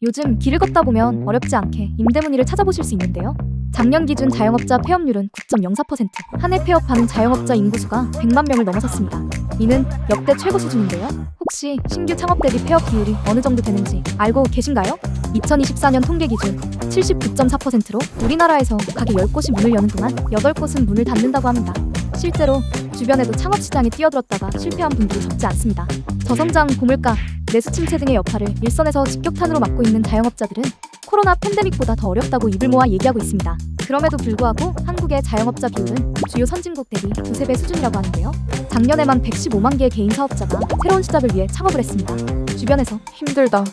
요즘 길을 걷다 보면 어렵지 않게 임대 문의를 찾아보실 수 있는데요. 작년 기준 자영업자 폐업률은 9.04%, 한 해 폐업하는 자영업자 인구수가 100만 명을 넘어섰습니다. 이는 역대 최고 수준인데요. 혹시 신규 창업 대비 폐업 비율이 어느 정도 되는지 알고 계신가요? 2024년 통계 기준 79.4%로 우리나라에서 가게 10곳이 문을 여는 동안 8곳은 문을 닫는다고 합니다. 실제로 주변에도 창업 시장에 뛰어들었다가 실패한 분들이 적지 않습니다. 저성장, 고물가, 내수 침체 등의 여파를 일선에서 직격탄으로 맞고 있는 자영업자들은 코로나 팬데믹보다 더 어렵다고 입을 모아 얘기하고 있습니다. 그럼에도 불구하고 한국의 자영업자 비율은 주요 선진국 대비 두세 배 수준이라고 하는데요. 작년에만 115만 개의 개인 사업자가 새로운 시작을 위해 창업을 했습니다. 주변에서 힘들다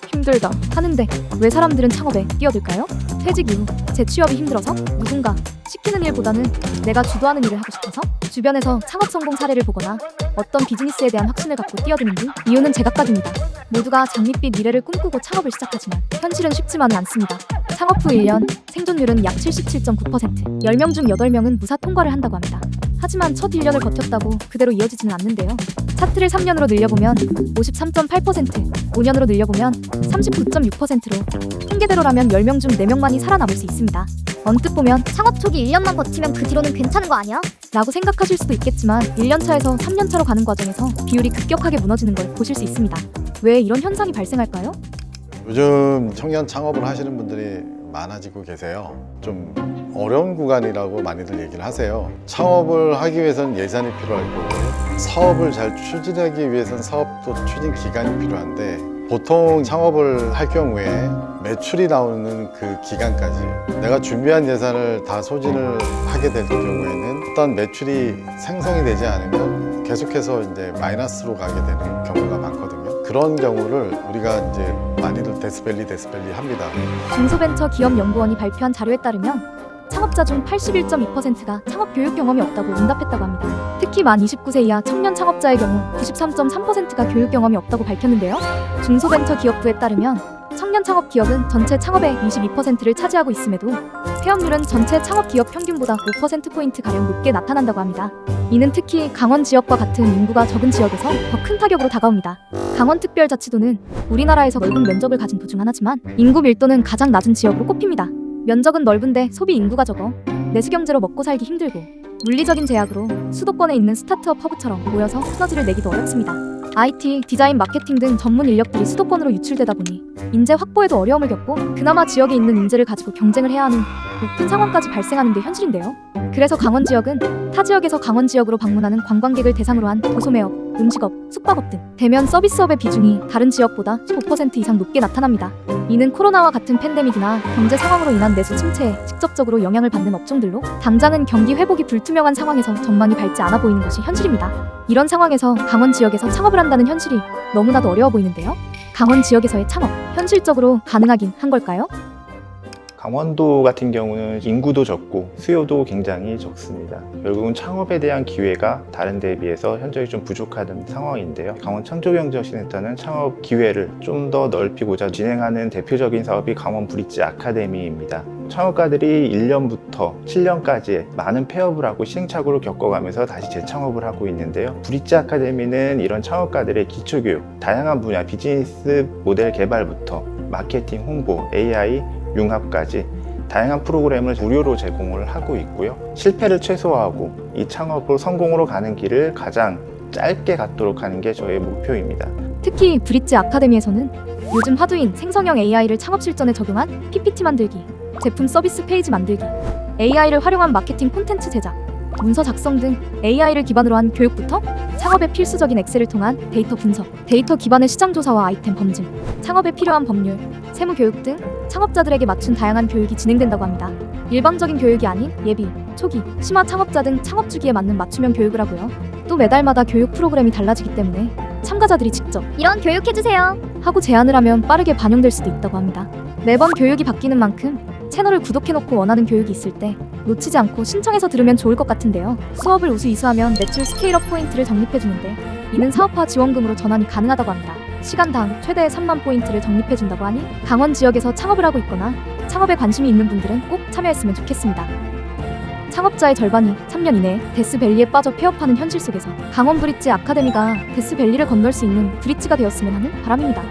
하는데 왜 사람들은 창업에 뛰어들까요? 퇴직 이후 재취업이 힘들어서, 누군가 시키는 일보다는 내가 주도하는 일을 하고 싶어서, 주변에서 창업 성공 사례를 보거나 어떤 비즈니스에 대한 확신을 갖고 뛰어드는 등 이유는 제각각입니다. 모두가 장밋빛 미래를 꿈꾸고 창업을 시작하지만 현실은 쉽지만은 않습니다. 창업 후 1년 생존율은 약 77.9%, 10명 중 8명은 무사 통과를 한다고 합니다. 하지만 첫 1년을 버텼다고 그대로 이어지지는 않는데요. 차트를 3년으로 늘려보면 53.8%, 5년으로 늘려보면 39.6%로 통계대로라면 10명 중 4명만이 살아남을 수 있습니다. 언뜻 보면 창업 초기 1년만 버티면 그 뒤로는 괜찮은 거 아니야? 라고 생각하실 수도 있겠지만 1년차에서 3년차로 가는 과정에서 비율이 급격하게 무너지는 걸 보실 수 있습니다. 왜 이런 현상이 발생할까요? 요즘 청년 창업을 하시는 분들이 많아지고 계세요. 좀 어려운 구간이라고 많이들 얘기를 하세요. 창업을 하기 위해서는 예산이 필요할 거고, 사업을 잘 추진하기 위해서는 사업도 추진 기간이 필요한데, 보통 창업을 할 경우에 매출이 나오는 그 기간까지 내가 준비한 예산을 다 소진을 하게 될 경우에는 일단 매출이 생성이 되지 않으면 계속해서 이제 마이너스로 가게 되는 경우가 많거든요. 그런 경우를 우리가 이제 많이들 데스밸리 합니다. 중소벤처기업연구원이 발표한 자료에 따르면 창업자 중 81.2%가 창업 교육 경험이 없다고 응답했다고 합니다. 특히 만 29세 이하 청년 창업자의 경우 93.3%가 교육 경험이 없다고 밝혔는데요. 중소벤처기업부에 따르면 청년 창업 기업은 전체 창업의 22%를 차지하고 있음에도 폐업률은 전체 창업 기업 평균보다 5%포인트가량 높게 나타난다고 합니다. 이는 특히 강원 지역과 같은 인구가 적은 지역에서 더 큰 타격으로 다가옵니다. 강원특별자치도는 우리나라에서 넓은 면적을 가진 도 중 하나지만 인구 밀도는 가장 낮은 지역으로 꼽힙니다. 면적은 넓은데 소비 인구가 적어 내수경제로 먹고 살기 힘들고, 물리적인 제약으로 수도권에 있는 스타트업 허브처럼 모여서 시너지를 내기도 어렵습니다. IT, 디자인, 마케팅 등 전문 인력들이 수도권으로 유출되다 보니 인재 확보에도 어려움을 겪고 그나마 지역에 있는 인재를 가지고 경쟁을 해야 하는 높은 상황까지 발생하는 게 현실인데요. 그래서 강원 지역은 타 지역에서 강원 지역으로 방문하는 관광객을 대상으로 한 도소매업, 음식업, 숙박업 등 대면 서비스업의 비중이 다른 지역보다 15% 이상 높게 나타납니다. 이는 코로나와 같은 팬데믹이나 경제 상황으로 인한 내수 침체에 직접적으로 영향을 받는 업종들로 당장은 경기 회복이 불투명한 상황에서 전망이 밝지 않아 보이는 것이 현실입니다. 이런 상황에서 강원 지역에서 창업을 한다는 현실이 너무나도 어려워 보이는데요. 강원 지역에서의 창업, 현실적으로 가능하긴 한 걸까요? 강원도 같은 경우는 인구도 적고 수요도 굉장히 적습니다. 결국은 창업에 대한 기회가 다른 데에 비해서 현저히 좀 부족하던 상황인데요. 강원 창조경제혁신센터는 창업 기회를 좀 더 넓히고자 진행하는 대표적인 사업이 강원 브릿지 아카데미입니다. 창업가들이 1년부터 7년까지 많은 폐업을 하고 시행착오를 겪어가면서 다시 재창업을 하고 있는데요. 브릿지 아카데미는 이런 창업가들의 기초교육, 다양한 분야 비즈니스 모델 개발부터 마케팅, 홍보, AI, 융합까지 다양한 프로그램을 무료로 제공을 하고 있고요. 실패를 최소화하고 이 창업을 성공으로 가는 길을 가장 짧게 갖도록 하는 게 저의 목표입니다. 특히 브릿지 아카데미에서는 요즘 화두인 생성형 AI를 창업 실전에 적용한 PPT 만들기, 제품 서비스 페이지 만들기, AI를 활용한 마케팅 콘텐츠 제작, 문서 작성 등 AI를 기반으로 한 교육부터 창업에 필수적인 엑셀을 통한 데이터 분석, 데이터 기반의 시장 조사와 아이템 검증, 창업에 필요한 법률, 세무 교육 등 창업자들에게 맞춘 다양한 교육이 진행된다고 합니다. 일방적인 교육이 아닌 예비, 초기, 심화 창업자 등 창업 주기에 맞는 맞춤형 교육을 하고요. 또 매달마다 교육 프로그램이 달라지기 때문에 참가자들이 직접 이런 교육해주세요 하고 제안을 하면 빠르게 반영될 수도 있다고 합니다. 매번 교육이 바뀌는 만큼 채널을 구독해놓고 원하는 교육이 있을 때 놓치지 않고 신청해서 들으면 좋을 것 같은데요. 수업을 우수이수하면 매출 스케일업 포인트를 적립해주는데 이는 사업화 지원금으로 전환이 가능하다고 합니다. 시간당 최대 3만 포인트를 적립해준다고 하니 강원 지역에서 창업을 하고 있거나 창업에 관심이 있는 분들은 꼭 참여했으면 좋겠습니다. 창업자의 절반이 3년 이내에 데스밸리에 빠져 폐업하는 현실 속에서 강원 브릿지 아카데미가 데스밸리를 건널 수 있는 브릿지가 되었으면 하는 바람입니다.